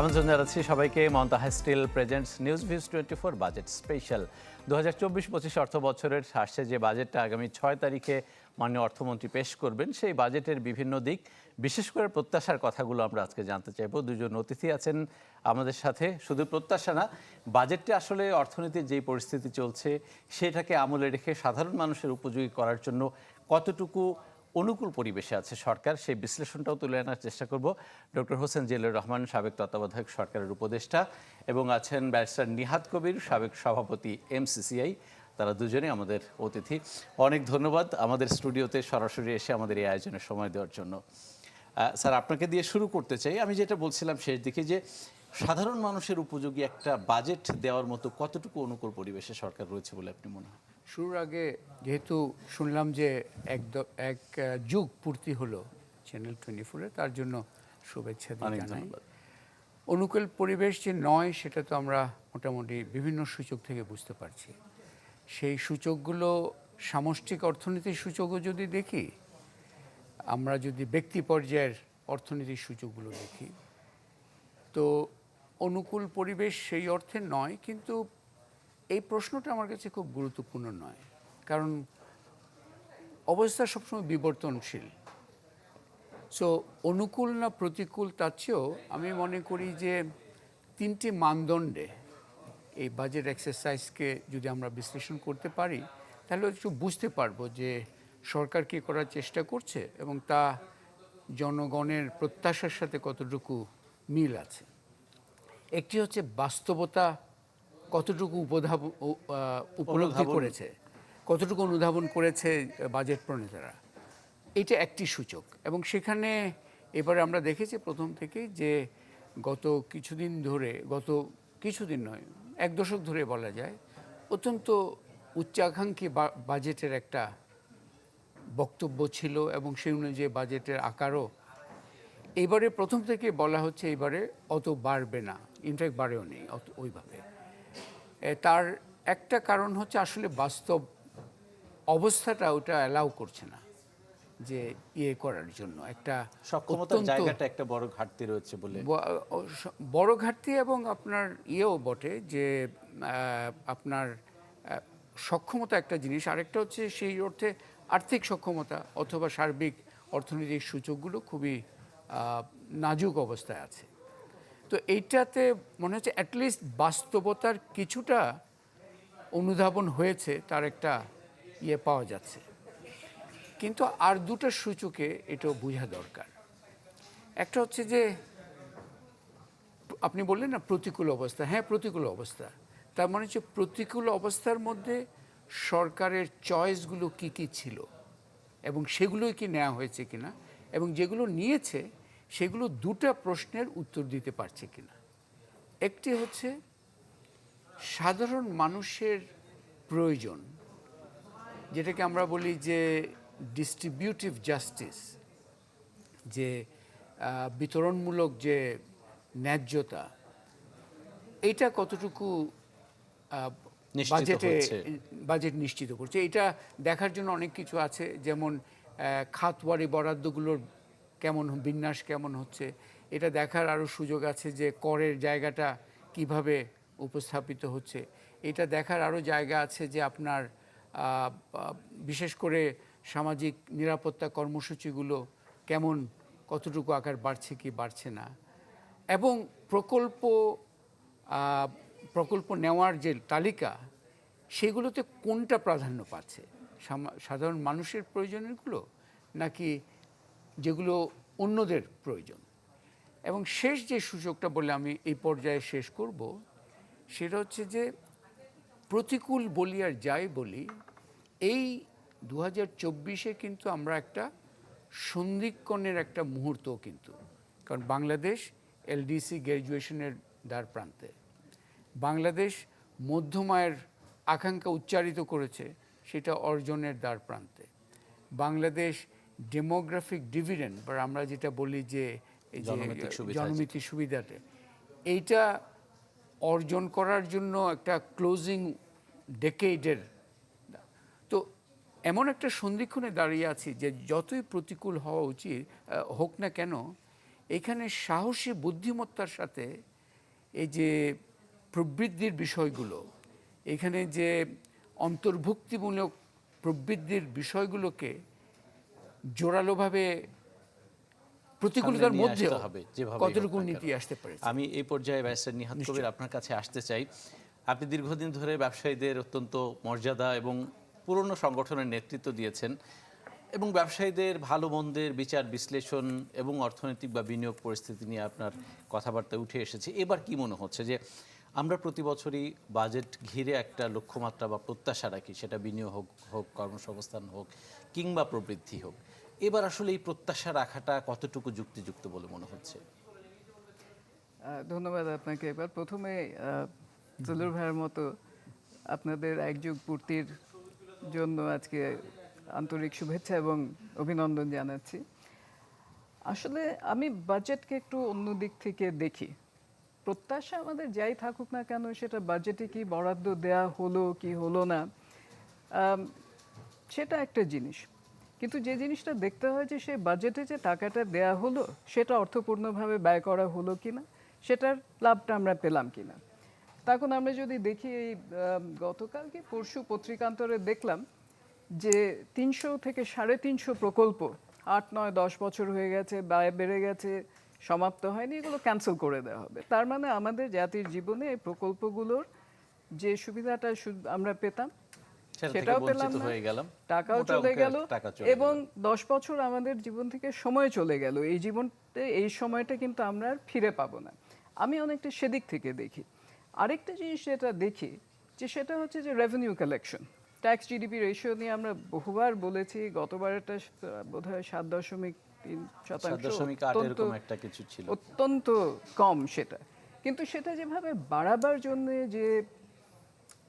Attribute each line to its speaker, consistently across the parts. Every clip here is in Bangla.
Speaker 1: আমন্ত্রণ জানাচ্ছি সবাইকে। Montaha Steel presents news views 24 budget special. 2024-25 অর্থ বছরের আসছে যে বাজেটটা আগামী 6 তারিখে মাননীয় অর্থমন্ত্রী পেশ করবেন, সেই বাজেটের বিভিন্ন দিক, বিশেষ করে প্রত্যাশার কথাগুলো আমরা আজকে জানতে চাইব। দুজন অতিথি আছেন আমাদের সাথে। শুধু প্রত্যাশা না, বাজেটটা আসলে অর্থনীতির যেই পরিস্থিতি চলছে সেটাকে আমলে রেখে সাধারণ মানুষের উপযোগী করার জন্য কতটুকু অনুকূল পরিবেশে আছে সরকার, সেই বিশ্লেষণটাও তুলে আনার চেষ্টা করব। ডক্টর হোসেন জিল্লুর রহমান, সাবেক তত্ত্বাবধায়ক সরকারের উপদেষ্টা, এবং আছেন ব্যারিস্টার নিহাদ কবির, সাবেক সভাপতি MCCI। তারা দুজনেই আমাদের অতিথি। অনেক ধন্যবাদ আমাদের স্টুডিওতে সরাসরি এসে আমাদের এই আয়োজনে সময় দেওয়ার জন্য। স্যার, আপনাকে দিয়ে শুরু করতে চাই। আমি যেটা বলছিলাম শেষ দিকে, যে সাধারণ মানুষের উপযোগী একটা বাজেট দেওয়ার মতো কতটুকু অনুকূল পরিবেশে সরকার রয়েছে বলে আপনি মনে হয়?
Speaker 2: শুরুর আগে যেহেতু শুনলাম যে এক যুগ পূর্তি হলো চ্যানেল 24-এ, তার জন্য শুভেচ্ছা জানাই। অনুকূল পরিবেশ যে নয় সেটা তো আমরা মোটামুটি বিভিন্ন সূচক থেকে বুঝতে পারছি। সেই সূচকগুলো সামষ্টিক অর্থনীতির সূচকও যদি দেখি, আমরা যদি ব্যক্তি পর্যায়ের অর্থনীতির সূচকগুলো দেখি, তো অনুকূল পরিবেশ সেই অর্থে নয়। কিন্তু এই প্রশ্নটা আমার কাছে খুব গুরুত্বপূর্ণ নয়, কারণ অবস্থা সবসময় বিবর্তনশীল। সো অনুকূল না প্রতিকূল তার চেয়েও আমি মনে করি যে তিনটি মানদণ্ডে এই বাজেট এক্সারসাইজকে যদি আমরা বিশ্লেষণ করতে পারি, তাহলে একটু বুঝতে পারবো যে সরকার কী করার চেষ্টা করছে এবং তা জনগণের প্রত্যাশার সাথে কতটুকু মিল আছে। একটি হচ্ছে বাস্তবতা কতটুকু উপলব্ধি করেছে, কতটুকু অনুধাবন করেছে বাজেট প্রণেতারা, এটা একটি সূচক। এবং সেখানে এবারে আমরা দেখেছি প্রথম থেকেই যে গত কিছুদিন নয়, এক দশক ধরে বলা যায়, অত্যন্ত উচ্চাকাঙ্ক্ষী বাজেটের একটা বক্তব্য ছিল এবং সেই অনুযায়ী বাজেটের আকারও এবারে প্রথম থেকে বলা হচ্ছে এবারে অত বাড়বে না, ইনফ্যাক্ট বাড়েও নেই অত ওইভাবে। তার একটা কারণ হচ্ছে আসলে বাস্তব অবস্থাটা ওটা অ্যালাউ করছে না যে করার জন্য। একটা
Speaker 1: সক্ষমতার জায়গাটা একটা বড় ঘাটতি রয়েছে বলে,
Speaker 2: বড় ঘাটতি। এবং আপনার বটে যে আপনার সক্ষমতা একটা জিনিস, আরেকটা হচ্ছে সেই অর্থে আর্থিক সক্ষমতা অথবা সার্বিক অর্থনৈতিক সূচকগুলো খুবই নাজুক অবস্থায় আছে। তো এইটাতে মনে হচ্ছে অ্যাটলিস্ট বাস্তবতার কিছুটা অনুধাবন হয়েছে, তার একটা পাওয়া যাচ্ছে। কিন্তু আর দুটো সূচকে এটাও বোঝা দরকার। একটা হচ্ছে যে আপনি বললেন না প্রতিকূল অবস্থা, হ্যাঁ প্রতিকূল অবস্থা। তার মানে হচ্ছে প্রতিকূল অবস্থার মধ্যে সরকারের চয়েসগুলো কি কি ছিল এবং সেগুলোই কি নেওয়া হয়েছে কিনা, এবং যেগুলো নিয়েছে সেগুলো দুটো প্রশ্নের উত্তর দিতে পারছে কিনা। একটি হচ্ছে সাধারণ মানুষের প্রয়োজন, যেটাকে আমরা বলি যে ডিস্ট্রিবিউটিভ জাস্টিস, যে বিতরণমূলক যে ন্যায্যতা, এইটা কতটুকু বাজেট নিশ্চিত করছে, এটা দেখার জন্য অনেক কিছু আছে। যেমন খাতওয়ারি বরাদ্দগুলোর কেমন বিন্যাস কেমন হচ্ছে, এটা দেখার আরও সুযোগ আছে। যে করের জায়গাটা কিভাবে উপস্থাপিত হচ্ছে, এটা দেখার আরও জায়গা আছে। যে আপনার বিশেষ করে সামাজিক নিরাপত্তা কর্মসূচিগুলো কেমন, কতটুকু আকার বাড়ছে কি বাড়ছে না, এবং প্রকল্প নেওয়ার যে তালিকা, সেগুলোতে কোনটা প্রাধান্য পাচ্ছে, সাধারণ মানুষের প্রয়োজনগুলো নাকি যেগুলো অন্যদের প্রয়োজন। এবং শেষ যে সূচকটা বলে আমি এই পর্যায়ে শেষ করব, সেটা হচ্ছে যে প্রতিকূল বলি আর যাই বলি, এই 2024-এ কিন্তু আমরা একটা সন্ধিক্ষণের একটা মুহূর্ত, কিন্তু কারণ বাংলাদেশ LDC গ্র্যাজুয়েশনের দ্বার প্রান্তে, বাংলাদেশ মধ্যম আয়ের আকাঙ্ক্ষা উচ্চারিত করেছে, সেটা অর্জনের দ্বার প্রান্তে, বাংলাদেশ ডেমোগ্রাফিক ডিভিডেন্ড বা আমরা যেটা বলি যে জনমিতির সুবিধাতে, এইটা অর্জন করার জন্য একটা ক্লোজিং ডেকেডের। তো এমন একটা সন্ধিক্ষণে দাঁড়িয়ে আছি যে যতই প্রতিকূল হওয়া উচিত হোক না কেন, এখানে সাহসী বুদ্ধিমত্তার সাথে এই যে প্রবৃদ্ধির বিষয়গুলো, এখানে যে অন্তর্ভুক্তিমূলক প্রবৃদ্ধির বিষয়গুলোকে জোরালোভাবে প্রতিকূলতার
Speaker 1: সামনে নিয়ে
Speaker 2: মধ্যেও
Speaker 1: আসতে হবে, যেভাবেই
Speaker 2: কতটুকু
Speaker 1: হোক না
Speaker 2: নীতি
Speaker 1: কেন।
Speaker 2: আসতে পারে।
Speaker 1: আমি এই পর্যায়ে ব্যারিস্টার নিহাত কবির আপনার কাছে আসতে চাই। আপনি দীর্ঘদিন ধরে ব্যবসায়ীদের অত্যন্ত মর্যাদা এবং পুরনো সংগঠনের নেতৃত্ব দিয়েছেন এবং ব্যবসায়ীদের ভালো মন্দের বিচার বিশ্লেষণ এবং অর্থনৈতিক বা বিনিয়োগ পরিস্থিতি নিয়ে আপনার কথাবার্তা উঠে এসেছে। এবার কি মনে হচ্ছে যে আমরা প্রতি বছরই বাজেট ঘিরে একটা লক্ষ্যমাত্রা বা প্রত্যাশা রাখি, সেটা বিনিয়োগ হোক, কর্মসংস্থান হোক কিংবা প্রবৃদ্ধি হোক। এবার আসলে এই প্রত্যাশা রাখাটা কতটুকু যুক্তিযুক্ত বলে মনে হচ্ছে?
Speaker 3: ধন্যবাদ আপনাকে। এবার প্রথমে জলির ভাইয়ের মতো আপনাদের একযুগ পূর্তির জন্য আজকে আন্তরিক শুভেচ্ছা এবং অভিনন্দন জানাচ্ছি। আসলে আমি বাজেটকে একটু অন্য দিক থেকে দেখি। প্রত্যাশা আমাদের যাই থাকুক না কেন, সেটা বাজেটে কি বরাদ্দ দেয়া হলো কি হলো না, সেটা একটা জিনিস। কিন্তু যে জিনিসটা দেখতে হয় যে সেই বাজেটে যে টাকাটা দেয়া হলো সেটা অর্থপূর্ণভাবে ব্যয় করা হলো কিনা, সেটার লাভটা আমরা পেলাম কিনা। তখন আমরা যদি দেখি এই গতকাল কি পরশু পত্রিকান্তরে দেখলাম যে 300 থেকে 350 প্রকল্প 8, 9, 10 বছর হয়ে গেছে, ব্যয় বেড়ে গেছে, সমাপ্ত হয়নি, এগুলো ক্যান্সেল করে দেওয়া হবে। তার মানে আমাদের জাতির জীবনে এই প্রকল্পগুলোর যে সুবিধাটা আমরা পেতাম সেটাও পেলাম না, টাকাও চলে গেল এবং 10 বছর আমাদের জীবন থেকে সময় চলে গেল। এই জীবনটা, এই সময়টা কিন্তু আমরা আর ফিরে পাবো না। আমি অনেকটা সেদিক থেকে দেখি। আরেকটা জিনিস যেটা দেখি যে সেটা হচ্ছে যে revenue collection, tax GDP ratio নিয়ে আমরা বহুবার বলেছি। গতবার এটা বোধহয় 7.3%, অত্যন্ত কম সেটা। কিন্তু সেটা যেভাবে বাড়াবার জন্য যে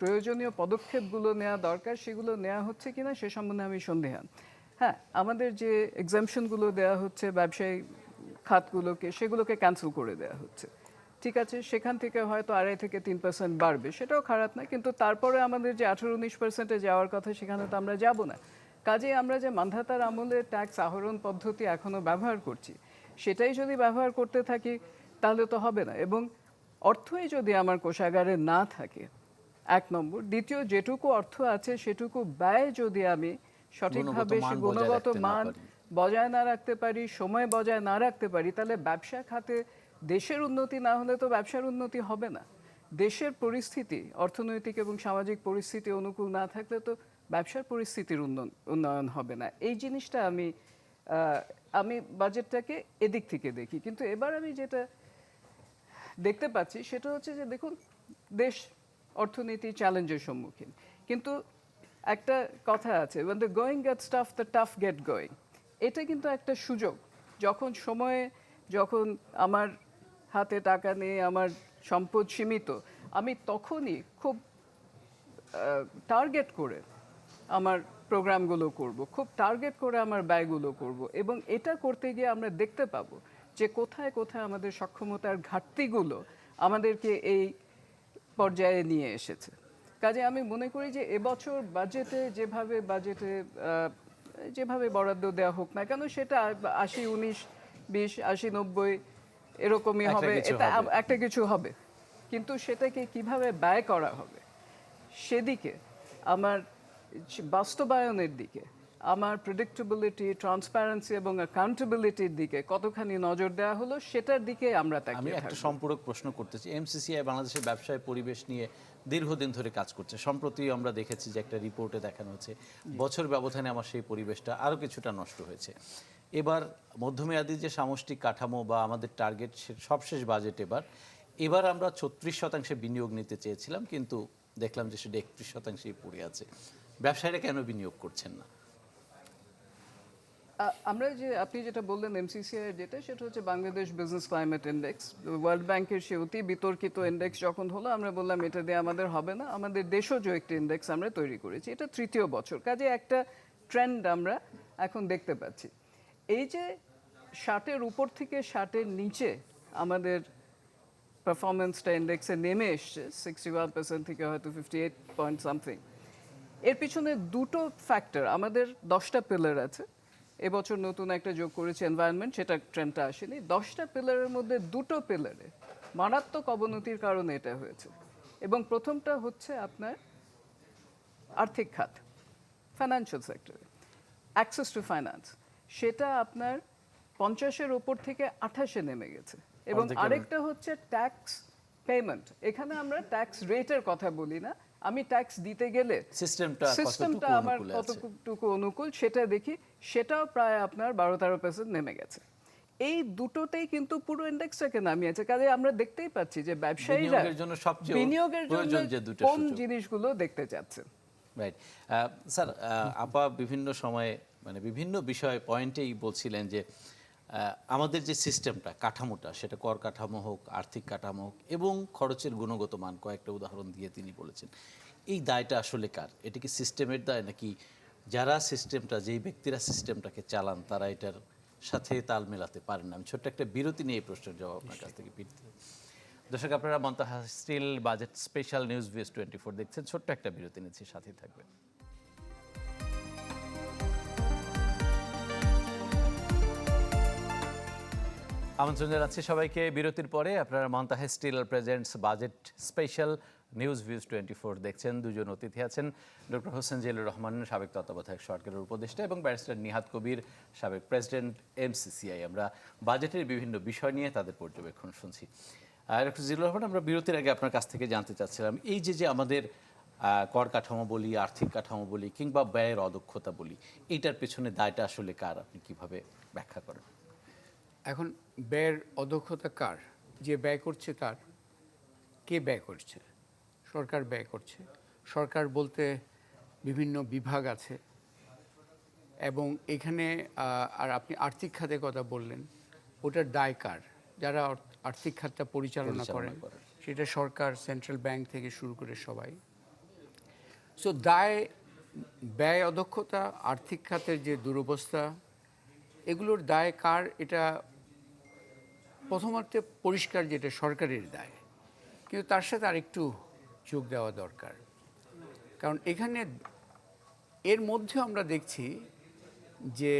Speaker 3: প্রয়োজনীয় পদক্ষেপগুলো নেওয়া দরকার সেগুলো নেওয়া হচ্ছে কিনা সে সম্বন্ধে আমি সন্দেহান। হ্যাঁ, আমাদের যে এক্সামশনগুলো দেওয়া হচ্ছে ব্যবসায়ী খাতগুলোকে, সেগুলোকে ক্যান্সেল করে দেওয়া হচ্ছে। ঠিক আছে, সেখান থেকে হয়তো 2.5 থেকে 3% বাড়বে, সেটাও খারাপ না। কিন্তু তারপরে আমাদের যে 18-19%-এ যাওয়ার কথা সেখানে তো আমরা যাব না। কাজেই আমরা যে মান্ধাতার আমলে ট্যাক্স আহরণ পদ্ধতি এখনো ব্যবহার করছি, সেটাই যদি ব্যবহার করতে থাকি তাহলে তো হবে না। এবং অর্থই যদি আমার কোষাগারে না থাকে, এক নম্বর। দ্বিতীয়, যেটুকু অর্থ আছে সেটুকু ব্যয় যদি আমি সঠিকভাবে সে গুণগত মান বজায় না রাখতে পারি, সময় বজায় না রাখতে পারি, তাহলে ব্যবসা খাতে দেশের উন্নতি না হলে তো ব্যবসার উন্নতি হবে না। দেশের পরিস্থিতি, অর্থনৈতিক এবং সামাজিক পরিস্থিতি অনুকূল না থাকলে তো ব্যবসার পরিস্থিতির উন্নয়ন হবে না। এই জিনিসটা আমি বাজেটটাকে এদিক থেকে দেখি। কিন্তু এবার আমি যেটা দেখতে পাচ্ছি সেটা হচ্ছে যে দেখুন, দেশ অর্থনীতি চ্যালেঞ্জের সম্মুখীন, কিন্তু একটা কথা আছে, when the going gets tough the tough get going। এটা কিন্তু একটা সুযোগ। যখন আমার হাতে টাকা নেই, আমার সম্পদ সীমিত, আমি তখনই খুব টার্গেট করে আমার প্রোগ্রামগুলো করব, খুব টার্গেট করে আমার ব্যয়গুলো করব। এবং এটা করতে গিয়ে আমরা দেখতে পাবো যে কোথায় কোথায় আমাদের সক্ষমতার ঘাটতিগুলো আমাদেরকে এই পর্যায়ে নিয়ে এসেছে। কাজে আমি মনে করি যে এবছর বাজেটে যেভাবে বরাদ্দ দেওয়া হোক না কেন, সেটা 80, 19, 20, 80, 90 এরকমই হবে, এটা একটা কিছু হবে। কিন্তু সেটাকে কিভাবে ব্যয় করা হবে সেদিকে, আমার বাস্তবায়নের দিকে, আমার প্রেডিক্টেবিলিটি, ট্রান্সপারেন্সি এবং অ্যাকাউন্টেবিলিটির দিকে কতখানি নজর দেওয়া হলো সেটার দিকে আমরা তাকিয়ে থাকব।
Speaker 1: আমি একটা সম্পূরক প্রশ্ন করতে চাই। এমসিসিআই বাংলাদেশের ব্যবসায় পরিবেশ নিয়ে দীর্ঘদিন ধরে কাজ করছে। সম্প্রতি আমরা দেখেছি যে একটা রিপোর্টে দেখানো হচ্ছে বছর ব্যবধানে আমার সেই পরিবেশটা আরও কিছুটা নষ্ট হয়েছে। এবার মধ্যমেয়াদী যে সামষ্টিক কাঠামো বা আমাদের টার্গেট, সবশেষ বাজেট এবার আমরা 36% বিনিয়োগ নিতে চেয়েছিলাম, কিন্তু দেখলাম যে সেটা 31%ই পড়ে আছে। ব্যবসায়ীরা কেন বিনিয়োগ করছেন না?
Speaker 3: আমরা আপনি যেটা বললেন এমসিসিআই যেটা, সেটা হচ্ছে Bangladesh business climate index. World ব্যাংকের সে অতি বিতর্কিত ইন্ডেক্স যখন হলো, আমরা বললাম এটা দিয়ে আমাদের হবে না, আমাদের দেশজ একটি ইন্ডেক্স আমরা তৈরি করেছি। এটা 3য় বছর। কাজে একটা ট্রেন্ড আমরা এখন দেখতে পাচ্ছি। এই যে 60-এর উপর থেকে 60-এর নিচে আমাদের পারফরমেন্সটা ইন্ডেক্সে নেমে এসছে, 61% থেকে হয়তো 58 পয়েন্ট সামথিং। এর পিছনে দুটো ফ্যাক্টর, আমাদের 10টা পিলার আছে, এবছর নতুন একটা যোগ করেছে এনভায়রনমেন্ট, সেটা ট্রেন্ডটা আসেনি। 10টা পিলারের মধ্যে দুটো পিলারে মারাত্মক অবনতির কারণে এটা হয়েছে। এবং প্রথমটা হচ্ছে আপনার আর্থিক খাত, ফাইন্যান্সিয়াল সেক্টরে অ্যাক্সেস টু ফাইন্যান্স, সেটা আপনার 50-এর ওপর থেকে 28-এ নেমে গেছে। এবং আরেকটা হচ্ছে ট্যাক্স পেমেন্ট। এখানে আমরা ট্যাক্স রেটের কথা বলি না, আমি ট্যাক্স দিতে গেলে সিস্টেমটা আমার কতটুকু অনুকূল সেটা দেখি, সেটাও প্রায় আপনার 12-13% নেমে গেছে। এই দুটোতেই কিন্তু পুরো ইন্ডেক্সটাকে নামিয়েছে। কাজে আমরা দেখতেই পাচ্ছি যে ব্যবসায়ীরা বিনিয়োগের জন্য কোন জিনিসগুলো দেখতে চাচ্ছেন।
Speaker 1: রাইট স্যার, আপা বিভিন্ন সময়ে মানে বিভিন্ন বিষয় পয়েন্টেই বলছিলেন যে আমাদের যে সিস্টেমটা, কাঠামোটা, সেটা কর কাঠামো হোক, আর্থিক কাঠামো হোক এবং খরচের গুণগত মান, কয়েকটা উদাহরণ দিয়ে তিনি বলেছেন। এই দায়টা আসলে কার? এটা কি সিস্টেমের দায়, নাকি যারা সিস্টেমটা, যেই ব্যক্তিরা সিস্টেমটাকে চালান তারা এটার সাথে তাল মেলাতে পারেন না? আমি ছোট্ট একটা বিরতি নিয়ে এই প্রশ্নের জবাব আপনার কাছ থেকে ফিরতে। দর্শক, আপনারা Montaha Steel budget special news views 24 দেখছেন। ছোট্ট একটা বিরতি নিচ্ছি, সাথেই থাকবেন। আমন্ত্রণ জানাচ্ছি সবাইকে বিরতির পরে। আপনারা Montaha Steel presents budget special news views 24 দেখছেন। দুজন অতিথি আছেন, ডক্টর হোসেন জিল্লুর রহমান, সাবেক তত্ত্বাবধায়ক সরকারের উপদেষ্টা, এবং ব্যারিস্টার নিহাদ কবির, সাবেক প্রেসিডেন্ট MCCI। আমরা বাজেটের বিভিন্ন বিষয় নিয়ে তাদের পর্যবেক্ষণ শুনছি। ডক্টর জিল্লুর রহমান, আমরা বিরতির আগে আপনার কাছ থেকে জানতে চাচ্ছিলাম, এই যে আমাদের কর কাঠামো বলি, আর্থিক কাঠামো বলি, কিংবা ব্যয়ের অদক্ষতা বলি, এইটার পেছনে দায়টা আসলে কার? আপনি কিভাবে ব্যাখ্যা করেন?
Speaker 2: এখন ব্যয়ের অদক্ষতা কার? যে ব্যয় করছে তার। কে ব্যয় করছে? সরকার ব্যয় করছে। সরকার বলতে বিভিন্ন বিভাগ আছে, এবং এখানে আর আপনি আর্থিক খাতের কথা বললেন, ওটার দায় কার? যারা আর্থিক খাতটা পরিচালনা করেন, সেটা সরকার, সেন্ট্রাল ব্যাংক থেকে শুরু করে সবাই। সো দায়, ব্যয় অদক্ষতা, আর্থিক খাতের যে দুরবস্থা, এগুলোর দায় কার? এটা প্রথমার্থে পরিষ্কার যেটা সরকারের দায়, কিন্তু তার সাথে আরেকটু যোগ দেওয়া দরকার। কারণ এখানে এর মধ্যে আমরা দেখছি যে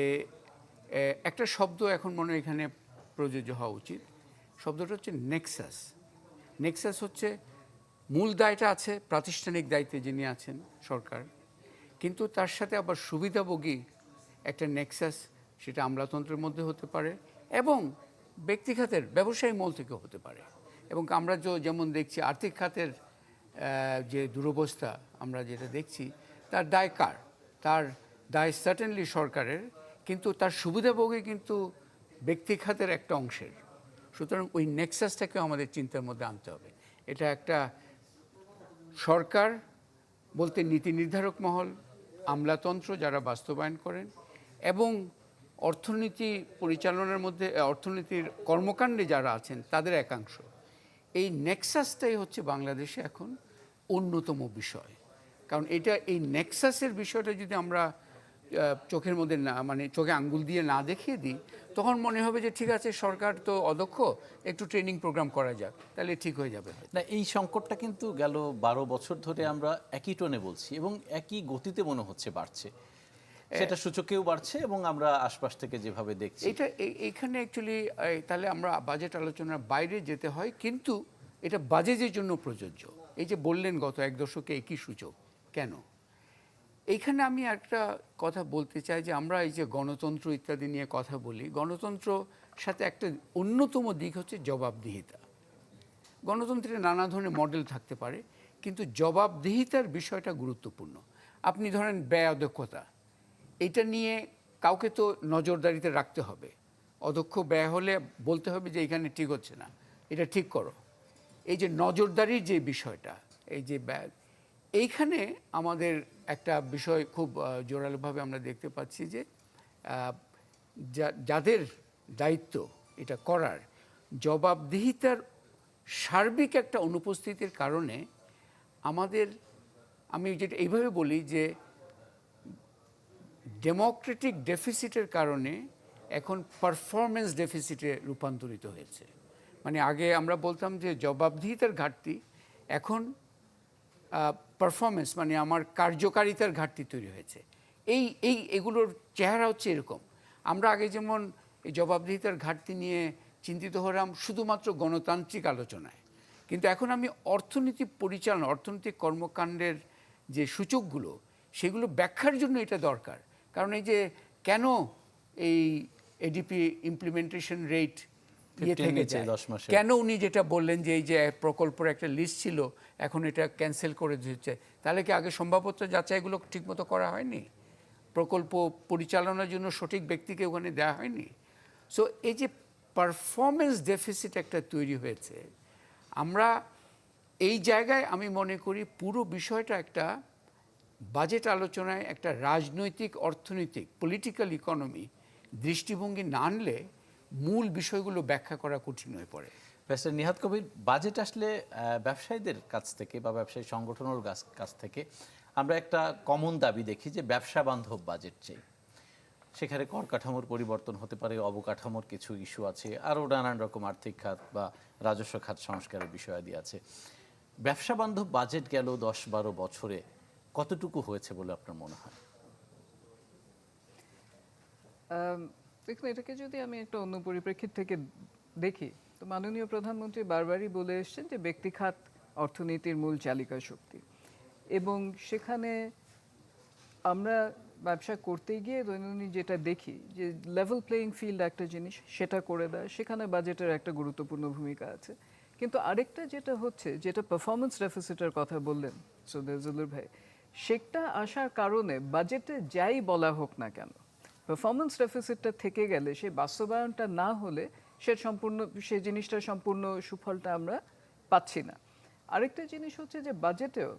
Speaker 2: একটা শব্দ এখন মনে হয় এখানে প্রযোজ্য হওয়া উচিত। শব্দটা হচ্ছে নেক্সাস। নেক্সাস হচ্ছে মূল দায়টা আছে প্রাতিষ্ঠানিক দায়িত্বে যিনি আছেন সরকার, কিন্তু তার সাথে আবার সুবিধাভোগী একটা নেক্সাস, সেটা আমলাতন্ত্রের মধ্যে হতে পারে এবং ব্যক্তি খাতের ব্যবসায়ী মহল থেকে হতে পারে। এবং আমরা যেমন দেখছি আর্থিক খাতের যে দুরবস্থা আমরা যেটা দেখছি, তার দায় কার? তার দায় সার্টেনলি সরকারের, কিন্তু তার সুবিধাভোগী কিন্তু ব্যক্তি খাতের একটা অংশের। সুতরাং ওই নেক্সাসটাকে আমাদের চিন্তার মধ্যে আনতে হবে। এটা একটা সরকার বলতে নীতি নির্ধারক মহল, আমলাতন্ত্র যারা বাস্তবায়ন করেন, এবং অর্থনীতি পরিচালনার মধ্যে অর্থনীতির কর্মকাণ্ডে যারা আছেন তাদের একাংশ। এই নেক্সাসটাই হচ্ছে বাংলাদেশে এখন অন্যতম বিষয়। কারণ এই নেক্সাসের বিষয়টা যদি আমরা চোখের মধ্যে না, মানে চোখে আঙ্গুল দিয়ে না দেখিয়ে দিই, তখন মনে হবে যে ঠিক আছে, সরকার তো অদক্ষ, একটু ট্রেনিং প্রোগ্রাম করা যাক, তাহলে ঠিক হয়ে যাবে।
Speaker 1: না, এই সংকটটা কিন্তু গেল 12 বছর ধরে আমরা একই টোনে বলছি এবং একই গতিতে মনে হচ্ছে বাড়ছে। সেটা সূচকেও বাড়ছে এবং আমরা আশপাশ থেকে যেভাবে দেখছি।
Speaker 2: এটা এইখানে অ্যাকচুয়ালি তাহলে আমরা বাজেট আলোচনার বাইরে যেতে হয়, কিন্তু এটা বাজেটের জন্য প্রযোজ্য। এই যে বললেন গত এক দশকে একই সূচক, কেন? এইখানে আমি একটা কথা বলতে চাই যে আমরা এই যে গণতন্ত্র ইত্যাদি নিয়ে কথা বলি, গণতন্ত্র সাথে একটা অন্যতম দিক হচ্ছে জবাবদিহিতা। গণতন্ত্রের নানা ধরনের মডেল থাকতে পারে, কিন্তু জবাবদিহিতার বিষয়টা গুরুত্বপূর্ণ। আপনি ধরেন ব্যয় অদক্ষতা, এটা নিয়ে কাউকে তো নজরদারিতে রাখতে হবে। অদক্ষ ব্যয় হলে বলতে হবে যে এখানে ঠিক হচ্ছে না, এটা ঠিক করো। এই যে নজরদারির যে বিষয়টা, এই যে ব্যয়, এইখানে আমাদের একটা বিষয় খুব জোরালোভাবে আমরা দেখতে পাচ্ছি যে যাদের দায়িত্ব এটা করার, জবাবদিহিতার সার্বিক একটা অনুপস্থিতির কারণে আমাদের, আমি যেটা এইভাবে বলি যে ডেমোক্রেটিক ডেফিসিটের কারণে এখন পারফরমেন্স ডেফিসিটে রূপান্তরিত হয়েছে। মানে আগে আমরা বলতাম যে জবাবদিহিতার ঘাটতি, এখন পারফরমেন্স মানে আমার কার্যকারিতার ঘাটতি তৈরি হয়েছে। এগুলোর চেহারা হচ্ছে এরকম। আমরা আগে যেমন এই জবাবদিহিতার ঘাটতি নিয়ে চিন্তিত হলাম শুধুমাত্র গণতান্ত্রিক আলোচনায়, কিন্তু এখন আমি অর্থনীতি পরিচালনা, অর্থনৈতিক কর্মকাণ্ডের যে সূচকগুলো সেগুলো ব্যাখ্যার জন্য এটা দরকার। কারণ এই যে কেন এই এডিপি ইমপ্লিমেন্টেশন রেট
Speaker 1: 15 নিচে 10 মাসে।
Speaker 2: কেন উনি যেটা বললেন যে এই যে প্রকল্পের একটা লিস্ট ছিল এখন এটা ক্যান্সেল করে দিচ্ছে, তাহলে কি আগে সম্ভাব্যতা যাচাইগুলো ঠিকমতো করা হয়নি? প্রকল্প পরিচালনার জন্য সঠিক ব্যক্তিকে ওখানে দেওয়া হয়নি? সো এই যে পারফরমেন্স ডেফিসিট একটা তৈরি হয়েছে, আমরা এই জায়গায় আমি মনে করি পুরো বিষয়টা একটা বাজেট আলোচনায় একটা রাজনৈতিক অর্থনৈতিক পলিটিক্যাল ইকোনমি দৃষ্টিভঙ্গি না আনলে মূল বিষয়গুলো ব্যাখ্যা করা কঠিন হয়ে পড়ে।
Speaker 1: ব্যারিস্টার নিহাদ কবির, বাজেট আসলে ব্যবসায়ীদের কাছ থেকে বা ব্যবসায়ী সংগঠনের কাছ থেকে আমরা একটা কমন দাবি দেখি যে ব্যবসা বান্ধব বাজেট চাই। সেখানে কর কাঠামোর পরিবর্তন হতে পারে, অবকাঠামোর কিছু ইস্যু আছে, আরও নানান রকম আর্থিক খাত বা রাজস্ব খাত সংস্কারের বিষয়াদি আছে। ব্যবসা বান্ধব বাজেট গেল 10-12 বছরে কতটুকু হয়েছে বলে আপনার মনে হয়?
Speaker 3: দেখুন, এটাকে যদি আমি একটা অন্য পরিপ্রেক্ষিত থেকে দেখি, তো মাননীয় প্রধানমন্ত্রী বারবারই বলে এসছেন যে ব্যক্তি খাত অর্থনীতির মূল চালিকা শক্তি, এবং সেখানে আমরা ব্যবসা করতে গিয়ে দৈনন্দিন যেটা দেখি যে লেভেল প্লেয়িং ফিল্ড একটা জিনিস, সেটা করে দেয়, সেখানে বাজেটের একটা গুরুত্বপূর্ণ ভূমিকা আছে। কিন্তু আরেকটা যেটা হচ্ছে, যেটা পারফরমেন্স ডেফিসিটের কথা বললেন সুদেজুলুর ভাই, সেটা আসার কারণে বাজেটে যাই বলা হোক না কেন, পারফরমেন্স ডেফিসিটটা থেকে গেলে সেই বাস্তবায়নটা না হলে সেই জিনিসটার সম্পূর্ণ সুফলটা আমরা পাচ্ছি না। আরেকটা জিনিস হচ্ছে যে বাজেটেও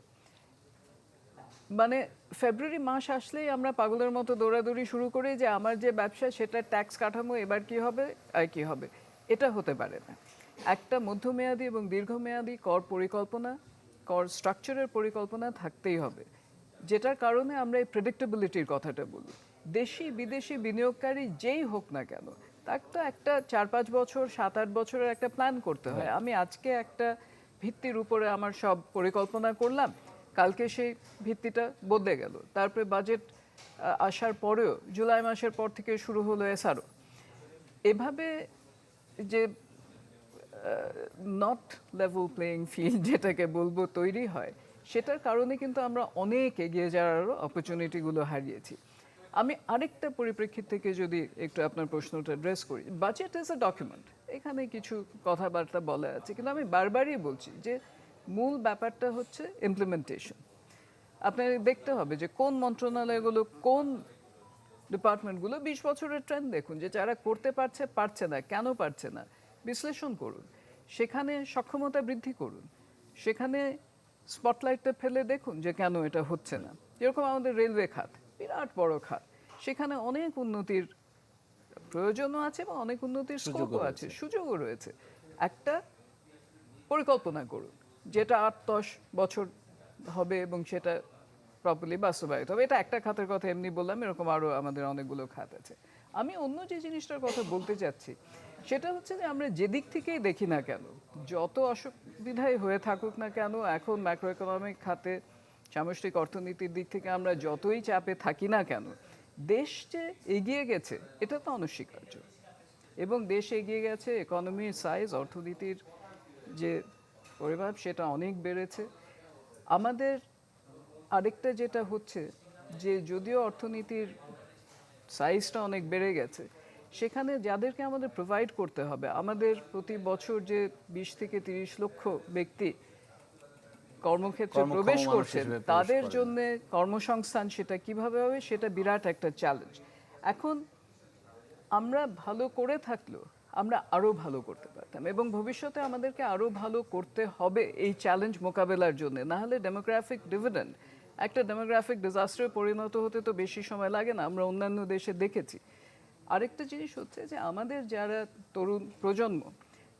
Speaker 3: মানে ফেব্রুয়ারি মাস আসলেই আমরা পাগলের মতো দৌড়াদৌড়ি শুরু করি যে আমার যে ব্যবসা সেটা ট্যাক্স কাঠামো এবার কি হবে আর কি হবে। এটা হতে পারে না। একটা মধ্যমেয়াদী এবং দীর্ঘমেয়াদী কর পরিকল্পনা, কর স্ট্রাকচারের পরিকল্পনা থাকতেই হবে, যেটার কারণে আমরা এই প্রেডিক্টেবিলিটির কথাটা বলি। দেশি বিদেশি বিনিয়োগকারী যেই হোক না কেন, তার তো একটা 4-5 বছর 7-8 বছরের একটা প্ল্যান করতে হয়। আমি আজকে একটা ভিত্তির উপরে আমার সব পরিকল্পনা করলাম, কালকে সেই ভিত্তিটা বদলে গেল, তারপরে বাজেট আসার পরেও জুলাই মাসের পর থেকে শুরু হলো এসআরও। এভাবে যে নট লেভেল প্লেয়িং ফিল্ড যেটাকে বলবো তৈরি হয়, সেটার কারণে কিন্তু আমরা অনেক এগিয়ে যাওয়ারও অপরচুনিটিগুলো হারিয়েছি। আমি আরেকটা পরিপ্রেক্ষিত থেকে যদি একটু আপনার প্রশ্নটা অ্যাড্রেস করি, বাজেট ইজ এ ডকুমেন্ট, এখানে কিছু কথাবার্তা বলা আছে, কিন্তু আমি বারবারই বলছি যে মূল ব্যাপারটা হচ্ছে ইমপ্লিমেন্টেশন। আপনাকে দেখতে হবে যে কোন মন্ত্রণালয়গুলো, কোন ডিপার্টমেন্টগুলো 20 বছরের ট্রেন্ড দেখুন, যে যারা করতে পারছে না, কেন পারছে না বিশ্লেষণ করুন, সেখানে সক্ষমতা বৃদ্ধি করুন, সেখানে স্পটলাইটটা ফেলে দেখুন যে কেন এটা হচ্ছে না। যেরকম আমাদের রেলওয়ে খাত, বিরাট বড় খাত, সেখানে অনেক উন্নতির প্রয়োজনও আছে এবং অনেক উন্নতির স্কোপও আছে, সুযোগও রয়েছে। একটা পরিকল্পনা করুন যেটা 8-10 বছর হবে এবং সেটা প্রপারলি বাস্তবায়িত হবে। এটা একটা খাতের কথা এমনি বললাম, এরকম আরও আমাদের অনেকগুলো খাত আছে। আমি অন্য যে জিনিসটার কথা বলতে চাচ্ছি সেটা হচ্ছে যে আমরা যেদিক থেকেই দেখি না কেন, যত অসুবিধাই হয়ে থাকুক না কেন, এখন ম্যাক্রো ইকোনমিক খাতে সামষ্টিক অর্থনীতির দিক থেকে আমরা যতই চাপে থাকি না কেন, দেশ যে এগিয়ে গেছে এটা তো অনস্বীকার্য। এবং দেশ এগিয়ে গেছে, ইকোনমির সাইজ, অর্থনীতির যে পরিমাণ সেটা অনেক বেড়েছে। আমাদের আরেকটা যেটা হচ্ছে যে যদিও অর্থনীতির সাইজটা অনেক বেড়ে গেছে, সেখানে যাদেরকে আমাদের প্রোভাইড করতে হবে, আমাদের প্রতি বছর যে 20 থেকে 30 লক্ষ ব্যক্তি কর্মক্ষেত্রে প্রবেশ করছেন, তাদের জন্য কর্মসংস্থান সেটা কিভাবে হবে সেটা বিরাট একটা চ্যালেঞ্জ। এখন আমরা ভালো করে থাকলেও আমরা আরও ভালো করতে পারতাম, এবং ভবিষ্যতে আমাদেরকে আরও ভালো করতে হবে এই চ্যালেঞ্জ মোকাবেলার জন্য। না হলে ডেমোগ্রাফিক ডিভিডেন্ড একটা ডেমোগ্রাফিক ডিজাস্টারে পরিণত হতে তো বেশি সময় লাগে না, আমরা অন্যান্য দেশে দেখেছি। আরেকটা জিনিস হচ্ছে যে আমাদের যারা তরুণ প্রজন্ম,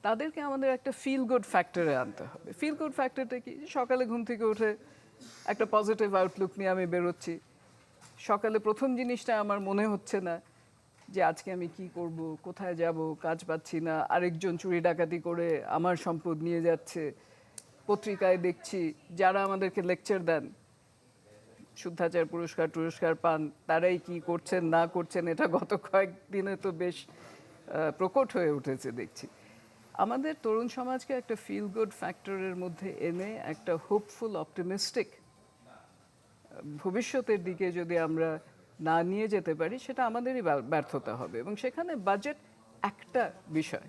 Speaker 3: তাদেরকে আমাদের একটা ফিল গুড ফ্যাক্টরে আনতে হবে। ফিল গুড ফ্যাক্টরটা কি? সকালে ঘুম থেকে উঠে একটা পজিটিভ আউটলুক নিয়ে আমি বেরোচ্ছি, সকালে প্রথম জিনিসটা আমার মনে হচ্ছে না যে আজকে আমি কি করব, কোথায় যাব, কাজ পাচ্ছি না, আরেকজন চুরি ডাকাতি করে আমার সম্পদ নিয়ে যাচ্ছে। পত্রিকায় দেখছি যারা আমাদেরকে লেকচার দেন, শুদ্ধাচার পুরস্কার পান, তারাই কি করছেন না করছেন এটা গত কয়েকদিনে তো বেশ প্রকট হয়ে উঠেছে দেখছি। আমাদের তরুণ সমাজকে একটা ফিল গুড ফ্যাক্টরের মধ্যে এনে একটা হোপফুল অপটিমিস্টিক ভবিষ্যতের দিকে যদি আমরা না নিয়ে যেতে পারি, সেটা আমাদেরই ব্যর্থতা হবে। এবং সেখানে বাজেট একটা বিষয়,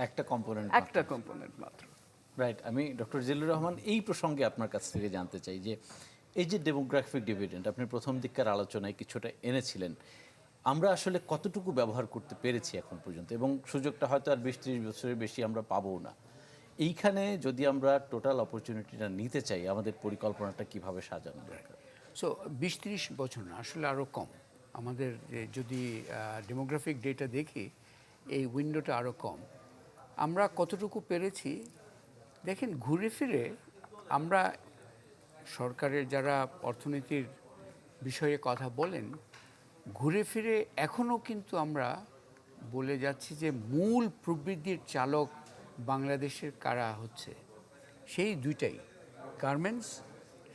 Speaker 1: একটা কম্পোনেন্ট।
Speaker 3: একটা কম্পোনেন্ট মাত্র।
Speaker 1: রাইট। আমি ডক্টর জিল্লুর রহমান এই প্রসঙ্গে আপনার কাছ থেকে জানতে চাই যে এই যে ডেমোগ্রাফিক ডিভিডেন্ড আপনি প্রথম দিককার আলোচনায় কিছুটা এনেছিলেন, আমরা আসলে কতটুকু ব্যবহার করতে পেরেছি এখন পর্যন্ত, এবং সুযোগটা হয়তো আর 20-30 বছরের বেশি আমরা পাবো না। এইখানে যদি আমরা টোটাল অপরচুনিটিটা নিতে চাই, আমাদের পরিকল্পনাটা কিভাবে সাজানো দরকার?
Speaker 2: সো 20-30 বছর না, আসলে আরও কম। আমাদের যদি ডেমোগ্রাফিক ডেটা দেখি, এই উইন্ডোটা আরও কম। আমরা কতটুকু পেরেছি দেখেন, ঘুরে ফিরে আমরা সরকারের যারা অর্থনীতির বিষয়ে কথা বলেন, ঘুরে ফিরে এখনও কিন্তু আমরা বলে যাচ্ছি যে মূল প্রবৃদ্ধির চালক বাংলাদেশের কারা হচ্ছে, সেই দুইটাই, গার্মেন্টস,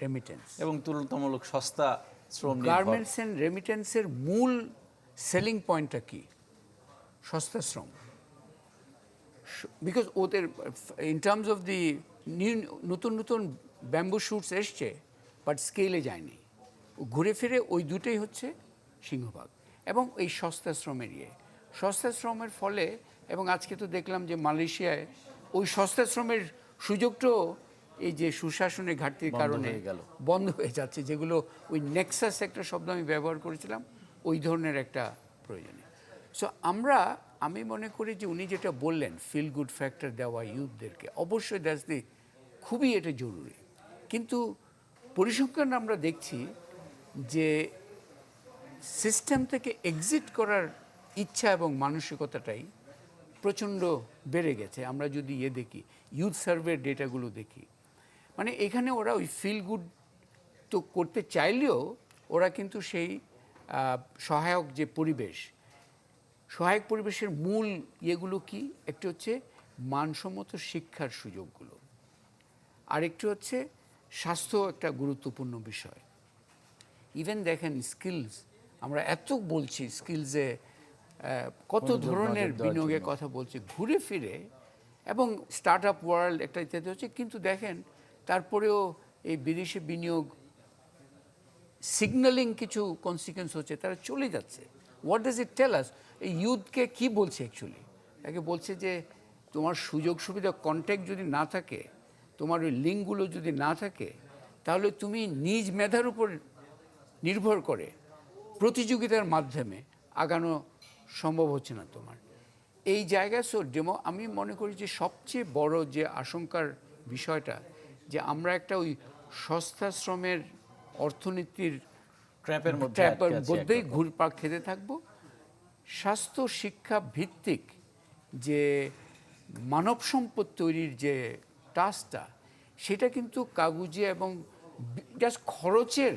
Speaker 2: রেমিটেন্স।
Speaker 1: এবং তুলনামূলক সস্তা শ্রম নির্ভর।
Speaker 2: গার্মেন্টস অ্যান্ড রেমিটেন্সের মূল সেলিং পয়েন্টটা কি? সস্তা শ্রম। বিকজ ওদের ইন টার্মস অফ দি নতুন নতুন ব্যাম্বু শুটস এসছে, বাট স্কেলে যায়নি। ঘুরে ফিরে ওই দুটোই হচ্ছে সিংহভাগ, এবং এই সস্তা শ্রমের সস্তা শ্রমের ফলে, এবং আজকে তো দেখলাম যে মালয়েশিয়ায় ওই সস্তা শ্রমের সুযোগটাও এই যে সুশাসনের ঘাটতির কারণে বন্ধ হয়ে যাচ্ছে, যেগুলো ওই নেক্সাস একটা শব্দ আমি ব্যবহার করেছিলাম, ওই ধরনের একটা প্রয়োজনে। সো আমি মনে করি যে উনি যেটা বললেন, ফিল গুড ফ্যাক্টর দেওয়া ইউথদেরকে, অবশ্যই দ্যাটস দি খুবই এটা জরুরি। কিন্তু পরিসংখ্যান আমরা দেখছি যে সিস্টেম থেকে এক্সিট করার ইচ্ছা এবং মানসিকতাটাই প্রচণ্ড বেড়ে গেছে। আমরা যদি দেখি, ইউথ সার্ভের ডেটাগুলো দেখি, মানে এখানে ওরা ওই ফিল গুড তো করতে চাইলেও ওরা কিন্তু সেই সহায়ক যে পরিবেশ, সহায়ক পরিবেশের মূল ইয়েগুলো কি? একটি হচ্ছে মানসম্মত শিক্ষার সুযোগগুলো, আরেকটি হচ্ছে স্বাস্থ্য, একটা গুরুত্বপূর্ণ বিষয়। ইভেন দেখেন স্কিলস, আমরা এত বলছি স্কিলসে কত ধরনের বিনিয়োগের কথা বলছি ঘুরে ফিরে, এবং স্টার্ট আপ ওয়ার্ল্ড একটা ইত্যাদি হচ্ছে, কিন্তু দেখেন তারপরেও এই বিদেশি বিনিয়োগ সিগন্যালিং কিছু কনসিকুয়েন্স হচ্ছে, তারা চলে যাচ্ছে। হোয়াট ডাজ ইট টেল আস? এই ইউথকে কী বলছে অ্যাকচুয়ালি? তাকে বলছে যে তোমার সুযোগ সুবিধা, কন্ট্যাক্ট যদি না থাকে, তোমার ওই লিঙ্কগুলো যদি না থাকে, তাহলে তুমি নিজ মেধার উপর নির্ভর করে প্রতিযোগিতার মাধ্যমে আগানো সম্ভব হচ্ছে না তোমার। এই জায়গায় আমি মনে করি যে সবচেয়ে বড় যে আশঙ্কার বিষয়টা, যে আমরা একটা ওই সস্তা শ্রমের অর্থনীতির
Speaker 1: ট্র্যাপের
Speaker 2: মধ্যেই ঘুরপাক খেতে থাকবো। স্বাস্থ্য শিক্ষা ভিত্তিক যে মানব সম্পদ তৈরির যে টাস্কটা, সেটা কিন্তু কাগুজে এবং জাস্ট খরচের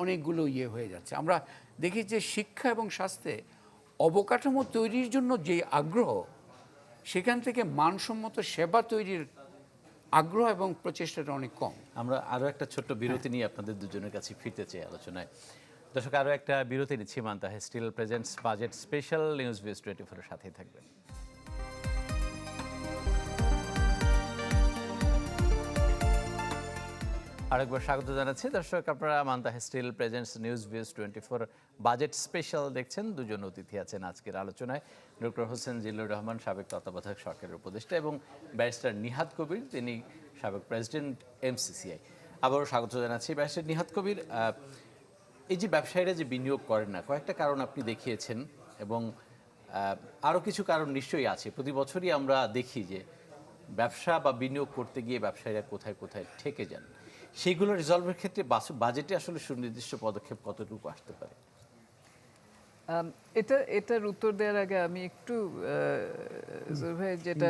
Speaker 2: অনেকগুলো হয়ে যাচ্ছে। আমরা দেখি যে শিক্ষা এবং স্বাস্থ্যে অবকাঠামো তৈরির জন্য যে আগ্রহ, সেখান থেকে মানসম্মত সেবা তৈরির আগ্রহ এবং প্রচেষ্টাটা অনেক কম।
Speaker 1: আমরা আরও একটা ছোট্ট বিরতি নিয়ে আপনাদের দুজনের কাছে ফিরতে চাই আলোচনায়। দর্শক, আরও একটা বিরতি নিচ্ছি। Manta Steel presents budget special, news views 24-এর সাথেই থাকবেন। আরেকবার স্বাগত জানাচ্ছি দর্শক, আপনারা Manta Steel presents news views 24 budget special দেখছেন। দুজন অতিথি আছেন আজকের আলোচনায়, ডক্টর হোসেন জিল্লুর রহমান, সাবেক তত্ত্বাবধায়ক সরকারের উপদেষ্টা, এবং ব্যারিস্টার নিহাদ কবির, তিনি সাবেক প্রেসিডেন্ট MCCI। আবারও স্বাগত জানাচ্ছি। ব্যারিস্টার নিহাদ কবির, এই যে ব্যবসায়ীরা যে বিনিয়োগ করেন না, কয়েকটা কারণ আপনি দেখিয়েছেন, এবং আরও কিছু কারণ নিশ্চয়ই আছে। প্রতি বছরই আমরা দেখি যে ব্যবসা বা বিনিয়োগ করতে গিয়ে ব্যবসায়ীরা কোথায় কোথায় ঠেকে যান। সেইগুলো রিজলভের ক্ষেত্রে বাজেটে আসলে সুনির্দিষ্ট পদক্ষেপ কতটুকু আসতে পারে?
Speaker 3: এটার উত্তর দেওয়ার আগে আমি একটু ভাই যেটা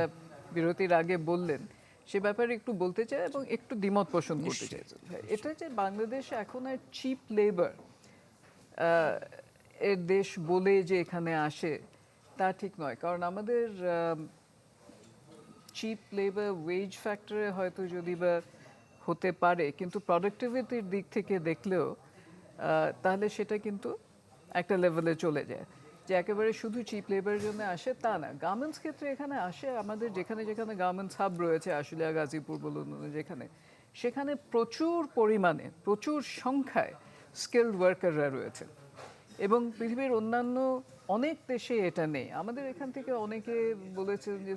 Speaker 3: বিরতির আগে বললেন সে ব্যাপারে একটু বলতে চাই, এবং একটু দ্বিমত পোষণ করতে চাই। এটা যে বাংলাদেশে এখন আর চিপ লেবার এর দেশ বলে যে এখানে আসে, তা ঠিক নয়। কারণ আমাদের চিপ লেবার ওয়েজ ফ্যাক্টরে হয়তো যদি বা হতে পারে, কিন্তু প্রোডাক্টিভিটির দিক থেকে দেখলেও তাহলে সেটা কিন্তু একটা লেভেলে চলে যায়। যে একেবারে শুধু চিপ লেবারের জন্য আসে তা না। গার্মেন্টস ক্ষেত্রে এখানে আসে আমাদের যেখানে যেখানে গার্মেন্টস হাব রয়েছে, আশুলিয়া, গাজীপুর বলুন, যেখানে সেখানে প্রচুর পরিমাণে, প্রচুর সংখ্যায় স্কিলড ওয়ার্কাররা রয়েছে এবং পৃথিবীর অন্যান্য অনেক দেশে এটা নেই। আমাদের এখান থেকে অনেকে বলেছেন যে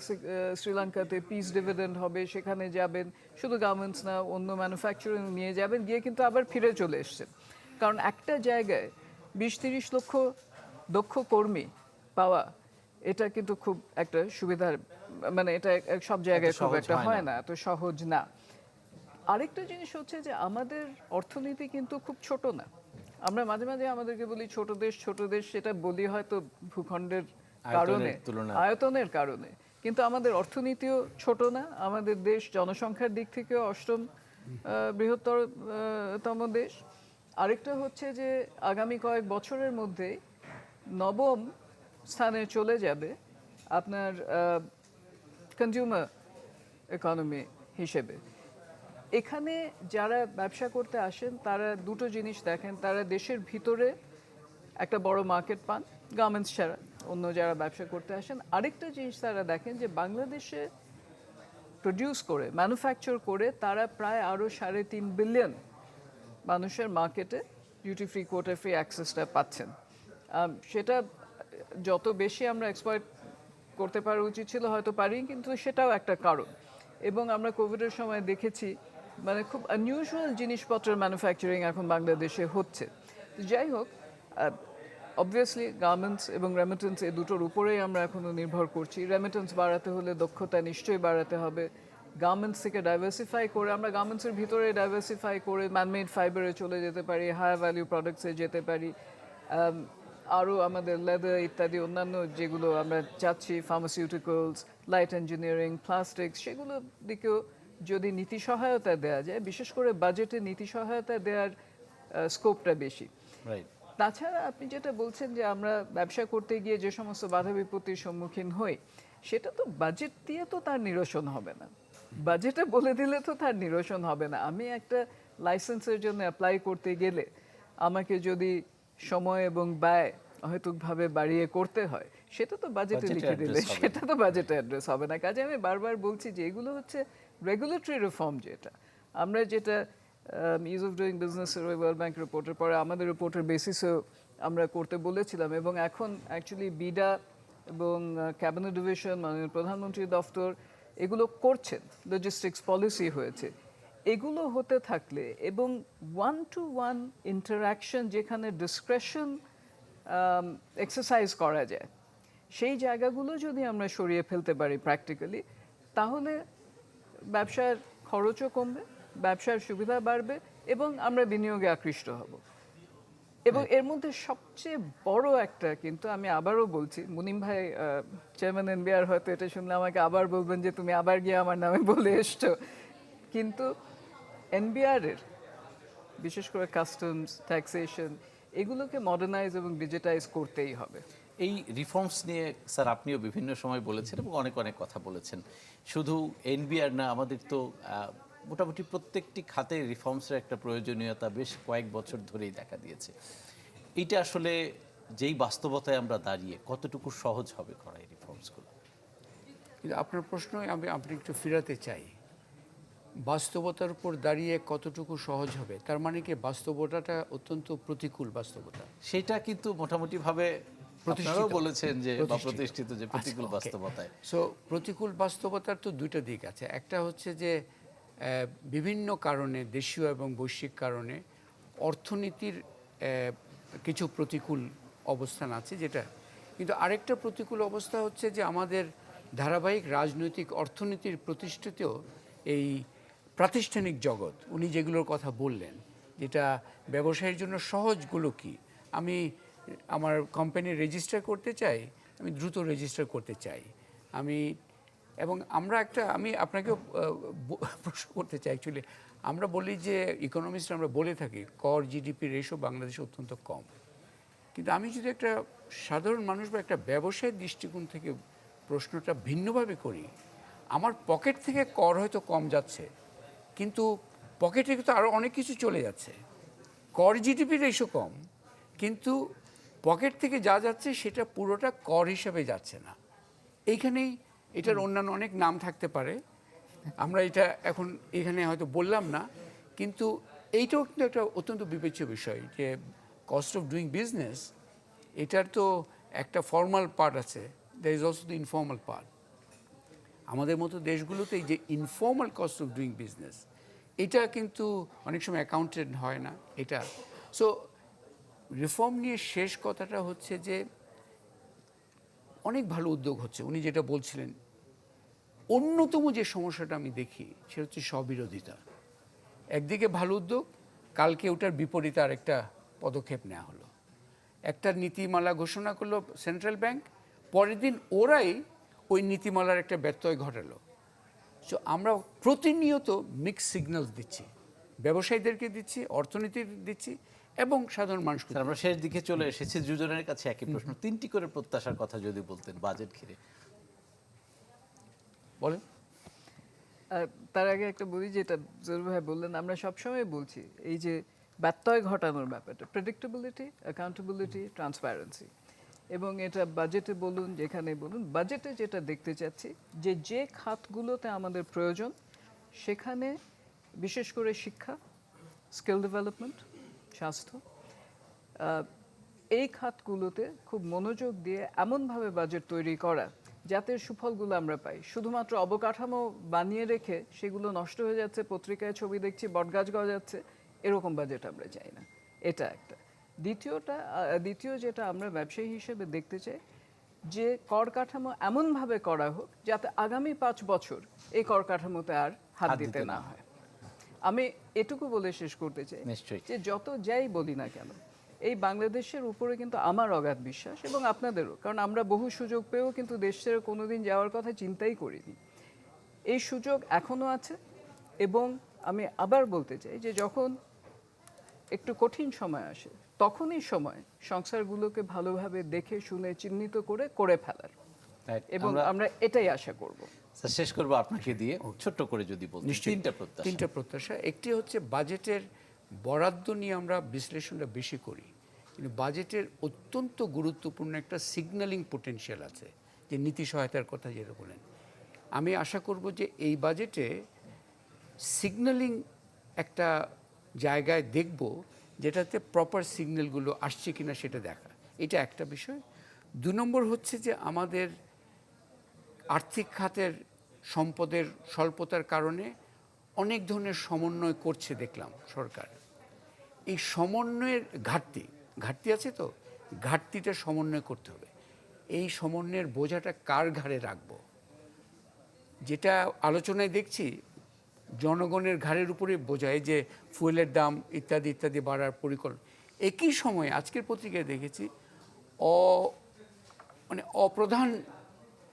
Speaker 3: শ্রীলঙ্কাতে পিস ডিভিডেন্ড হবে, সেখানে যাবেন, শুধু গার্মেন্টস না অন্য ম্যানুফ্যাকচারিং নিয়ে যাবেন, গিয়ে কিন্তু আবার ফিরে চলে এসছেন। কারণ একটা জায়গায় 20-30 লক্ষ দক্ষ কর্মী পাওয়া এটা কিন্তু খুব একটা সুবিধার, মানে এটা সব জায়গায় খুব একটা হয় না, এত সহজ না। আরেকটা জিনিস হচ্ছে যে আমাদের অর্থনীতি কিন্তু খুব ছোট না। আমরা মাঝে মাঝে আমাদেরকে বলি ছোট দেশ, ছোট দেশ, সেটা বলি হয়তো ভূখণ্ডের কারণে, আয়তনের কারণে, কিন্তু আমাদের অর্থনীতিও ছোট না। আমাদের দেশ জনসংখ্যার দিক থেকেও 8ম বৃহত্তরতম দেশ। আরেকটা হচ্ছে যে আগামী কয়েক বছরের মধ্যে 9ম স্থানে চলে যাবে আপনার কনজিউমার ইকোনমি হিসেবে। এখানে যারা ব্যবসা করতে আসেন তারা দুটো জিনিস দেখেন, তারা দেশের ভিতরে একটা বড় মার্কেট পান গার্মেন্টস ছাড়া, অন্য যারা ব্যবসা করতে আসেন। আরেকটা জিনিস তারা দেখেন যে বাংলাদেশে প্রডিউস করে, ম্যানুফ্যাকচার করে তারা প্রায় আরও 3.5 বিলিয়ন মানুষের মার্কেটে ডিউটি ফ্রি, কোটা ফ্রি অ্যাক্সেসটা পাচ্ছেন। সেটা যত বেশি আমরা এক্সপ্লয়েট করতে পারা উচিত ছিল হয়তো পারি, কিন্তু সেটাও একটা কারণ। এবং আমরা কোভিডের সময় দেখেছি মানে খুব আনইউজুয়াল জিনিসপত্রের ম্যানুফ্যাকচারিং এখন বাংলাদেশে হচ্ছে। যাই হোক, অবভিয়াসলি গার্মেন্টস এবং রেমিটেন্স এই দুটোর উপরেই আমরা এখনও নির্ভর করছি। রেমিটেন্স বাড়াতে হলে দক্ষতা নিশ্চয়ই বাড়াতে হবে। গার্মেন্টস থেকে ডাইভার্সিফাই করে, আমরা গার্মেন্টসের ভিতরে ডাইভার্সিফাই করে ম্যানমেড ফাইবারে চলে যেতে পারি, হায়ার ভ্যালু প্রোডাক্টসে যেতে পারি, আরও আমাদের লেদার ইত্যাদি অন্যান্য যেগুলো আমরা চাচ্ছি, ফার্মাসিউটিক্যালস, লাইট ইঞ্জিনিয়ারিং, প্লাস্টিক্স, সেগুলোর দিকেও যদি নীতি সহায়তা দেওয়া যায়, বিশেষ করে বাজেটে নীতি সহায়তা দেওয়ার স্কোপটা বেশি। তাছাড়া আপনি যেটা বলছেন যে আমরা ব্যবসা করতে গিয়ে যে সমস্ত বাধা বিপত্তির সম্মুখীন হই, সেটা তো বাজেট দিয়ে তো তার নিরসন হবে না, বাজেটে বলে দিলে তো তার নিরসন হবে না। আমি একটা লাইসেন্সের জন্য অ্যাপ্লাই করতে গেলে আমাকে যদি সময় এবং ব্যয় অহেতুকভাবে বাড়িয়ে করতে হয়, সেটা তো বাজেটে লিখে দিলে সেটা তো বাজেটে অ্যাড্রেস হবে না। কাজে আমি বারবার বলছি যে এগুলো হচ্ছে রেগুলেটরি রিফর্ম, যেটা আমরা যেটা ইজ অফ ডুইং বিজনেসের ওই ওয়ার্ল্ড ব্যাংক রিপোর্টের পরে আমাদের রিপোর্টের বেসিসেও আমরা করতে বলেছিলাম, এবং এখন অ্যাকচুয়ালি বিডা এবং ক্যাবিনেট ডিভিশন, মাননীয় প্রধানমন্ত্রীর দফতর এগুলো করছেন, লজিস্টিক্স পলিসি হয়েছে। এগুলো হতে থাকলে এবং 1-to-1 ইন্টারাকশন, যেখানে ডিসক্রেশন এক্সারসাইজ করা যায়, সেই জায়গাগুলো যদি আমরা সরিয়ে ফেলতে পারি প্র্যাকটিক্যালি, তাহলে ব্যবসার খরচও কমবে, ব্যবসার সুবিধা বাড়বে এবং আমরা বিনিয়োগে আকৃষ্ট হব। এবং এর মধ্যে সবচেয়ে বড় একটা, কিন্তু আমি আবারও বলছি, মুনিম ভাই চেয়ারম্যান এনবিআর হয়তো এটা শুনলে আমাকে আবার বলবেন যে তুমি আবার গিয়ে আমার নামে বলে এসছো, কিন্তু এনবিআরের বিশেষ করে কাস্টমস, ট্যাক্সেশন, এগুলোকে মডার্নাইজ এবং ডিজিটাইজ করতেই হবে।
Speaker 1: এই রিফর্মস নিয়ে স্যার আপনিও বিভিন্ন সময় বলেছেন এবং অনেক অনেক কথা বলেছেন। শুধু এনবিআর না, আমাদের তো মোটামুটি প্রত্যেকটি খাতে রিফর্মসের একটা প্রয়োজনীয়তা বেশ কয়েক বছর ধরেই দেখা দিয়েছে। এইটা আসলে যেই বাস্তবতায় আমরা দাঁড়িয়ে কতটুকু সহজ হবে করা এই রিফর্মসগুলো?
Speaker 2: কিন্তু আপনার প্রশ্ন আমি আপনি একটু ফেরাতে চাই, বাস্তবতার উপর দাঁড়িয়ে কতটুকু সহজ হবে, তার মানে কি বাস্তবতাটা অত্যন্ত প্রতিকূল বাস্তবতা?
Speaker 1: সেটা কিন্তু মোটামুটি ভাবে আপনারাও বলেছেন যে প্রতিষ্ঠিত যে প্রতিকূল বাস্তবতায়।
Speaker 2: সো প্রতিকূল বাস্তবতার তো দুইটা দিক আছে। একটা হচ্ছে যে বিভিন্ন কারণে, দেশীয় এবং বৈশ্বিক কারণে অর্থনীতির কিছু প্রতিকূল অবস্থান আছে, যেটা কিন্তু আরেকটা প্রতিকূল অবস্থা হচ্ছে যে আমাদের ধারাবাহিক রাজনৈতিক অর্থনীতির প্রতিষ্ঠিত এই প্রাতিষ্ঠানিক জগৎ, উনি যেগুলোর কথা বললেন, যেটা ব্যবসায়ের জন্য সহজগুলো কি, আমি আমার কোম্পানি রেজিস্টার করতে চাই, আমি দ্রুত রেজিস্টার করতে চাই, এবং আমরা আমি আপনাকেও প্রশ্ন করতে চাই। অ্যাকচুয়ালি আমরা বলি যে ইকোনমিস্ট আমরা বলে থাকি কর জিডিপি রেশিও বাংলাদেশে অত্যন্ত কম, কিন্তু আমি যদি একটা সাধারণ মানুষ বা একটা ব্যবসায়ের দৃষ্টিকোণ থেকে প্রশ্নটা ভিন্নভাবে করি, আমার পকেট থেকে কর হয়তো কম যাচ্ছে, কিন্তু পকেটে কিন্তু আরও অনেক কিছু চলে যাচ্ছে। কর জিডিপি রেশিও কম, কিন্তু পকেট থেকে যা যাচ্ছে সেটা পুরোটা কর হিসাবে যাচ্ছে না। এইখানেই এটার অন্যান্য অনেক নাম থাকতে পারে, আমরা এটা এখন এখানে হয়তো বললাম না, কিন্তু এইটাও কিন্তু একটা অত্যন্ত বিবেচ্য বিষয় যে কস্ট অফ ডুইং বিজনেস, এটার তো একটা ফর্মাল পার্ট আছে, there is also the informal part. আমাদের মতো দেশগুলোতে এই যে informal cost of doing business, এটা কিন্তু অনেক সময় অ্যাকাউন্টেড হয় না এটা। সো রিফর্ম নিয়ে শেষ কথাটা হচ্ছে যে অনেক ভালো উদ্যোগ হচ্ছে, উনি যেটা বলছিলেন। অন্যতম যে সমস্যাটা আমি দেখি সেটা হচ্ছে স্ববিরোধিতা। একদিকে ভালো উদ্যোগ, কালকে ওটার বিপরীতে আরেকটা পদক্ষেপ নেওয়া হলো, একটা নীতিমালা ঘোষণা করলো সেন্ট্রাল ব্যাংক, পরের দিন ওরাই ওই নীতিমালার একটা ব্যত্যয় ঘটালো। সো আমরা প্রতিনিয়ত মিক্স সিগন্যালস দিচ্ছি, ব্যবসায়ীদেরকে দিচ্ছি, অর্থনীতির দিচ্ছি এবং সাধারণ মানুষকে।
Speaker 1: স্যার, আমরা শেষ দিকে চলে এসেছি, দুজনের কাছে একই প্রশ্ন, 3টি করে প্রত্যাশার কথা যদি বলতেন বাজেট ঘিরে।
Speaker 2: বলেন।
Speaker 3: তার আগে একটা বলি, যেটা জরুর ভাই বললেন, আমরা সবসময় বলছি এই যে ব্যত্যয় ঘটানোর ব্যাপারটা, প্রেডিক্টেবিলিটি, অ্যাকাউন্টেবিলিটি, ট্রান্সপারেন্সি। এবং এটা বাজেটে বলুন, যেখানে বলুন, বাজেটে যেটা দেখতে চাচ্ছি যে যে খাতগুলোতে আমাদের প্রয়োজন সেখানে বিশেষ করে শিক্ষা, স্কিল ডেভেলপমেন্ট, স্বাস্থ্য, এই খাতগুলোতে খুব মনোযোগ দিয়ে এমনভাবে বাজেট তৈরি করা যাতে সুফলগুলো আমরা পাই। শুধুমাত্র অবকাঠামো বানিয়ে রেখে সেগুলো নষ্ট হয়ে যাচ্ছে, পত্রিকায় ছবি দেখছি বটগাছ গজাচ্ছে, এরকম বাজেট আমরা চাই না। এটা একটা। দ্বিতীয় যেটা আমরা ব্যবসায়ী হিসেবে দেখতে চাই যে কর কাঠামো এমনভাবে করা হোক যাতে আগামী 5 বছর এই কর কাঠামোতে আর হাত দিতে না হয়। আমি এটুকু বলে শেষ করতে চাই যে যত যাই বলি না কেন, এই বাংলাদেশের উপরে কিন্তু আমার অগাধ বিশ্বাস, এবং আপনাদেরও, কারণ আমরা বহু সুযোগ পেয়েও কিন্তু দেশ ছেড়ে কোনোদিন যাওয়ার কথা চিন্তাই করিনি। এই সুযোগ এখনো আছে, এবং আমি আবার বলতে চাই যে যখন একটু কঠিন সময় আসে তখনই সময় সংস্থাগুলোকে ভালোভাবে দেখে শুনে চিহ্নিত করে ফেলার, এবং আমরা এটাই আশা করব।
Speaker 1: স্যার, শেষ করবো আপনাকে দিয়ে, ছোট্ট করে যদি বলতেন। তিনটা
Speaker 2: প্রত্যাশা। একটি হচ্ছে বাজেটের বরাদ্দ নিয়ে আমরা বিশ্লেষণটা বেশি করি, কিন্তু বাজেটের অত্যন্ত গুরুত্বপূর্ণ একটা সিগন্যালিং পোটেনশিয়াল আছে, যে নীতি সহায়তার কথা যেটা বলেন। আমি আশা করব যে এই বাজেটে সিগন্যালিং একটা জায়গায় দেখব, যেটাতে প্রপার সিগন্যালগুলো আসছে কিনা সেটা দেখা, এটা একটা বিষয়। 2 নম্বর হচ্ছে যে আমাদের আর্থিক খাতের সম্পদের স্বল্পতার কারণে অনেক ধরনের সমন্বয় করছে দেখলাম সরকার। এই সমন্বয়ের ঘাটতি আছে, তো ঘাটতিটা সমন্বয় করতে হবে। এই সমন্বয়ের বোঝাটা কার ঘাড়ে রাখবো? যেটা আলোচনায় দেখছি জনগণের ঘাড়ের উপরে বোঝায় যে ফুয়েলের দাম ইত্যাদি ইত্যাদি বাড়ার পরিকল্পনা। একই সময়ে আজকের পত্রিকায় দেখেছি অপ্রধান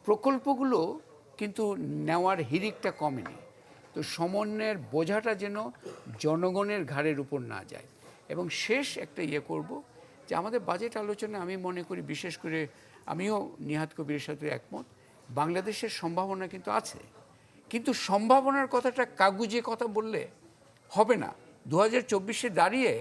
Speaker 2: প্রকল্পগুলো কিন্তু নেওয়ার হিড়িকটা কমেনি। তো সমন্বয়ের বোঝাটা যেন জনগণের ঘাড়ের উপর না যায়। এবং শেষ একটা করব যে আমাদের বাজেট আলোচনা আমি মনে করি, বিশেষ করে আমিও নিহাত কবিরের সাথে একমত, বাংলাদেশের সম্ভাবনা কিন্তু আছে, কিন্তু সম্ভাবনার কথাটা কাগুজে কথা বললে হবে না। 2024-এ দাঁড়িয়ে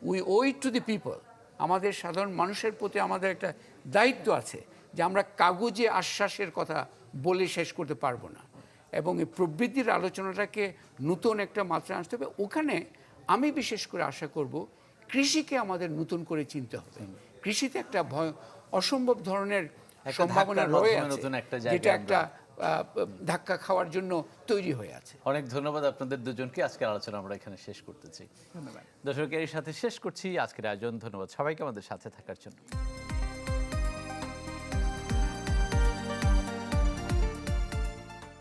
Speaker 2: we owe it to the people, আমাদের সাধারণ মানুষের প্রতি আমাদের একটা দায়িত্ব আছে যে আমরা কাগজে আশ্বাসের কথা বলে শেষ করতে পারবো না, এবং এই প্রবৃদ্ধির আলোচনাটাকে নতুন একটা মাত্রা আনতে হবে। ওখানে আমি বিশেষ করে আশা করব কৃষিকে আমাদের নতুন করে চিনতে হবে। কৃষিতে একটা অসম্ভব ধরনের সম্ভাবনা রয়ে আছে, যেটা একটা ধাক্কা খাওয়ার জন্য তৈরি হয়ে আছে।
Speaker 1: অনেক ধন্যবাদ আপনাদের দুজনকে। আজকের আলোচনা আমরা এখানে শেষ করতেছি।
Speaker 3: ধন্যবাদ
Speaker 1: দর্শকের সাথে শেষ করছি আজকের আয়োজন। ধন্যবাদ সবাইকে আমাদের সাথে থাকার জন্য।